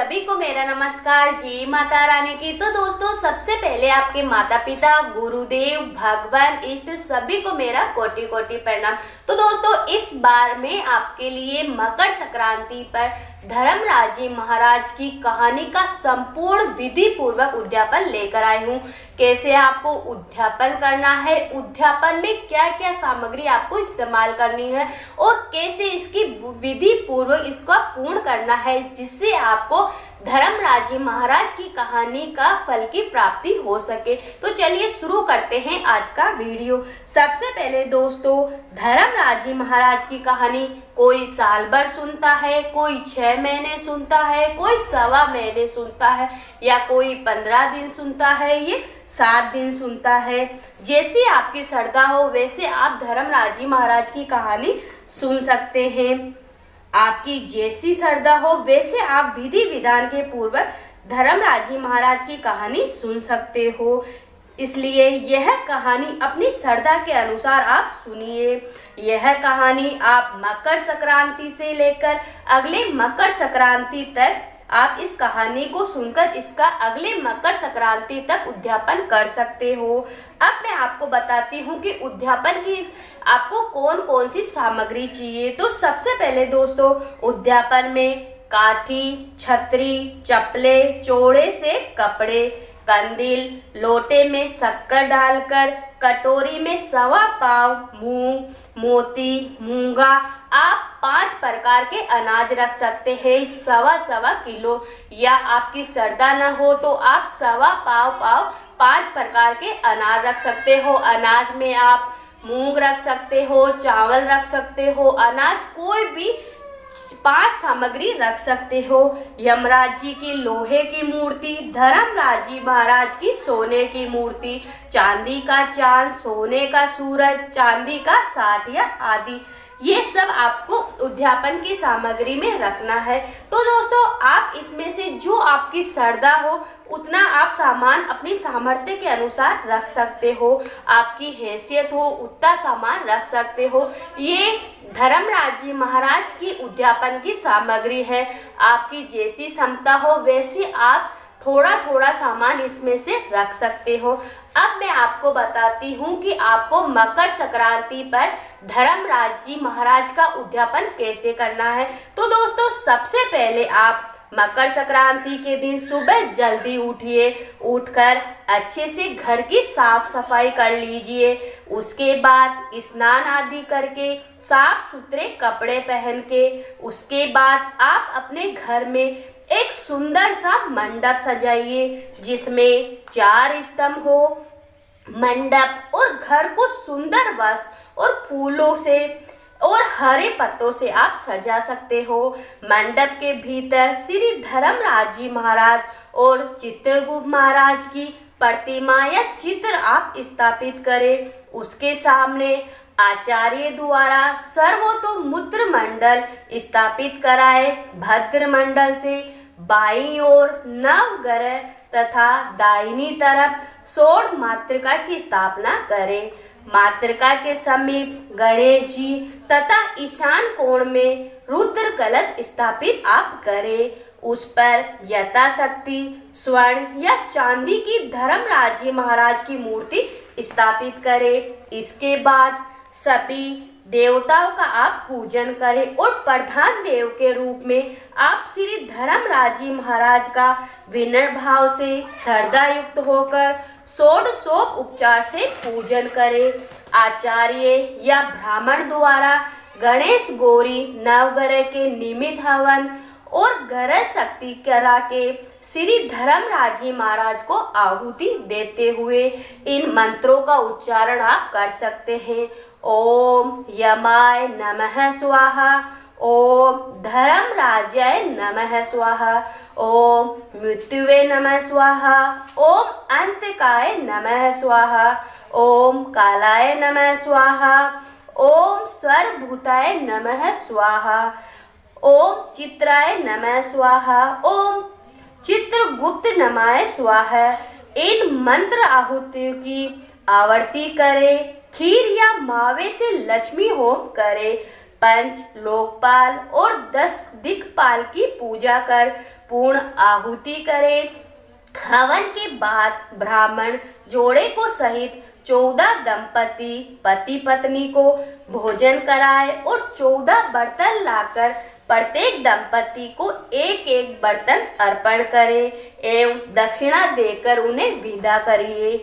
सभी को मेरा नमस्कार। जय माता रानी की। तो दोस्तों, सबसे पहले आपके माता पिता, गुरुदेव, भगवान, इष्ट सभी को मेरा कोटि कोटि प्रणाम। तो दोस्तों, इस बार मैं आपके लिए मकर संक्रांति पर धर्मराज जी महाराज की कहानी का संपूर्ण विधि पूर्वक उद्यापन लेकर आई हूँ। कैसे आपको उद्यापन करना है, उद्यापन में क्या क्या सामग्री आपको इस्तेमाल करनी है और कैसे इसकी विधि पूर्वक इसको पूर्ण करना है, जिससे आपको धर्मराज जी महाराज की कहानी का फल की प्राप्ति हो सके। तो चलिए शुरू करते हैं आज का वीडियो। सबसे पहले दोस्तों, धर्मराज जी महाराज की कहानी कोई साल भर सुनता है, कोई 6 महीने सुनता है, कोई 1.25 महीने सुनता है या कोई 15 दिन सुनता है, ये 7 दिन सुनता है। जैसी आपकी श्रद्धा हो वैसे आप धर्मराज जी महाराज की कहानी सुन सकते हैं। आपकी जैसी श्रद्धा हो वैसे आप विधि विधान के पूर्वक धर्मराज जी महाराज की कहानी सुन सकते हो। इसलिए यह कहानी अपनी श्रद्धा के अनुसार आप सुनिए। यह कहानी आप मकर संक्रांति से लेकर अगले मकर संक्रांति तक आप इस कहानी को सुनकर इसका अगले मकर संक्रांति तक उद्यापन कर सकते हो। अब मैं आपको बताती हूँ कि उद्यापन की आपको कौन कौन सी सामग्री चाहिए। तो सबसे पहले दोस्तों, उद्यापन में काठी, छतरी, चप्पले, चौड़े से कपड़े, कंदील, लोटे में शक्कर डालकर, कटोरी में 1.25 पाव मूंग, मोती, मूंगा, आप 5 प्रकार के अनाज रख सकते हैं, 1.25 किलो, या आपकी श्रद्धा न हो तो आप 1.25 पाव 5 प्रकार के अनाज रख सकते हो। अनाज में आप मूंग रख सकते हो, चावल रख सकते हो, अनाज कोई भी 5 सामग्री रख सकते हो। यमराज जी की लोहे की मूर्ति, धर्मराज जी महाराज की सोने की मूर्ति, चांदी का चांद, सोने का सूरज, चांदी का साठिया आदि, ये सब आपको उद्यापन की सामग्री में रखना है। तो दोस्तों, आप इसमें से जो आपकी श्रद्धा हो उतना आप सामान अपनी सामर्थ्य के अनुसार रख सकते हो। आपकी हैसियत हो उतना सामान रख सकते हो। ये धर्मराज जी महाराज की उद्यापन की सामग्री है। आपकी जैसी क्षमता हो वैसी आप थोड़ा थोड़ा सामान इसमें से रख सकते हो। अब मैं आपको बताती हूँ कि आपको मकर संक्रांति पर धर्मराज जी महाराज का उद्यापन कैसे करना है। तो दोस्तों, सबसे पहले आप मकर संक्रांति के दिन सुबह जल्दी उठिए। उठकर अच्छे से घर की साफ सफाई कर लीजिए। उसके बाद स्नान आदि करके साफ सुथरे कपड़े पहन के उसके बाद आप अपने घर में एक सुंदर सा मंडप सजाइए, जिसमें 4 स्तंभ हो। मंडप और घर को सुंदर वस्त्र और फूलों से और हरे पत्तों से आप सजा सकते हो। मंडप के भीतर श्री धर्मराज जी महाराज और चित्रगुप्त महाराज की प्रतिमा या चित्र आप स्थापित करें। उसके सामने आचार्य द्वारा सर्वतोमुद्र मंडल स्थापित कराए। भद्र मंडल से बाईं ओर नवग्रह तथा दाहिनी तरफ 16 मातृका की स्थापना करें। मातृका के समीप गणेश जी तथा ईशान कोण में रुद्र कलश स्थापित आप करें। उस पर यथाशक्ति स्वर्ण या चांदी की धर्मराज जी महाराज की मूर्ति स्थापित करें। इसके बाद सभी देवताओं का आप पूजन करें और प्रधान देव के रूप में आप श्री धर्मराज जी महाराज का विनम्र भाव से श्रद्धा युक्त होकर षोडशोप उपचार से पूजन करें। आचार्य या ब्राह्मण द्वारा गणेश गौरी नवग्रह के निमित्त हवन और ग्रह शक्ति करा के श्री धर्मराज जी महाराज को आहुति देते हुए इन मंत्रों का उच्चारण आप कर सकते हैं। ओम यमाय नमः स्वाहा, ओम धर्मराजाय नमः स्वाहा, ओम मृत्युवे नमः स्वाहा, ओम अंतकाय नमः स्वाहा, ओम कालाय नमः स्वाहा, ओम सर्वभूताय नमः स्वाहा, ओम चित्राय नमः स्वाहा, ओम चित्रगुप्त नमाय स्वाहा। इन मंत्र आहुतियों की आवर्ती करें। खीर या मावे से लक्ष्मी होम करें। 5 लोकपाल और 10 दिक्पाल की पूजा कर पूर्ण आहुति करें। हवन के बाद ब्राह्मण जोड़े को सहित 14 दंपति पति पत्नी को भोजन कराए और 14 बर्तन लाकर प्रत्येक दंपति को एक एक बर्तन अर्पण करे एवं दक्षिणा देकर उन्हें विदा करिए।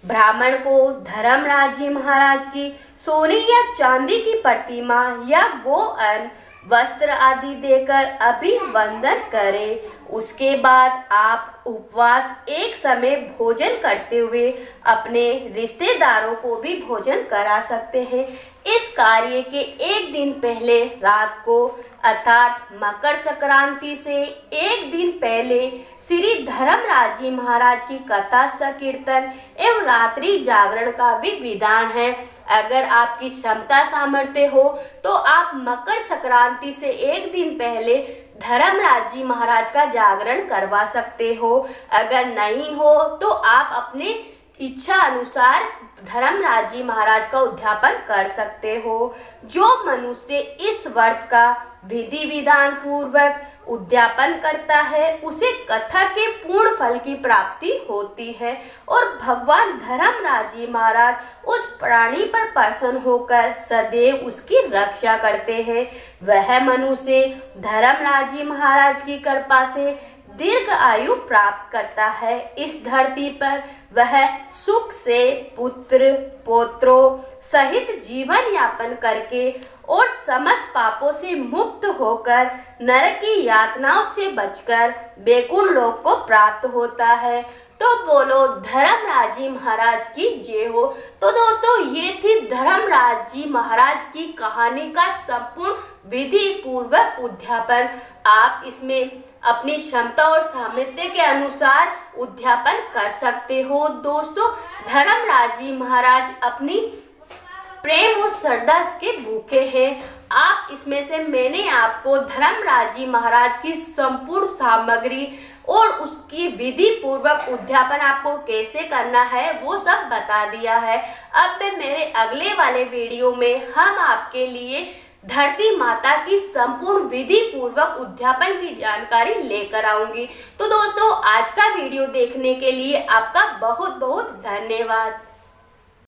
ब्राह्मण को धर्मराज जी महाराज की सोने या चांदी की प्रतिमा या गो अन्न वस्त्र आदि देकर अभिवंदन करें। उसके बाद आप उपवास एक समय भोजन करते हुए अपने रिश्तेदारों को भी भोजन करा सकते हैं। इस कार्य के एक दिन पहले रात को अर्थात मकर संक्रांति से एक दिन पहले श्री धर्मराज जी महाराज की कथा संकीर्तन एवं रात्रि जागरण का भी विधान है। अगर आपकी क्षमता सामर्थ्य हो तो आप मकर संक्रांति से एक दिन पहले धर्मराज जी महाराज का जागरण करवा सकते हो। अगर नहीं हो तो आप अपने इच्छा अनुसार धर्मराज जी महाराज का उद्यापन कर सकते हो। जो मनुष्य इस व्रत का विधि विधान पूर्वक उद्यापन करता है उसे कथा के पूर्ण फल की प्राप्ति होती है और भगवान धर्मराज जी महाराज उस प्राणी पर प्रसन्न होकर सदैव उसकी रक्षा करते हैं। वह मनुष्य धर्मराज जी महाराज की कृपा से दीर्घ आयु प्राप्त करता है। इस धरती पर वह सुख से पुत्र पौत्रों सहित जीवन यापन करके और समस्त पापों से मुक्त होकर नरक की यातनाओं से बचकर वैकुंठ लोक को प्राप्त होता है। तो बोलो धर्मराज जी महाराज की जय हो। तो दोस्तों ये थी धर्मराज जी महाराज की कहानी का संपूर्ण विधि पूर्वक उद्यापन। आप इसमें अपनी क्षमता और सामर्थ्य के अनुसार उद्यापन कर सकते हो। दोस्तों धर्मराज जी महाराज अपनी प्रेम और श्रद्धा के भूखे हैं। आप इसमें से मैंने आपको धर्मराज जी महाराज की संपूर्ण सामग्री और उसकी विधि पूर्वक उद्यापन आपको कैसे करना है वो सब बता दिया है। अब मैं मेरे अगले वाले वीडियो में हम आपके लिए धरती माता की संपूर्ण विधि पूर्वक उद्यापन की जानकारी लेकर आऊंगी। तो दोस्तों आज का वीडियो देखने के लिए आपका बहुत बहुत धन्यवाद।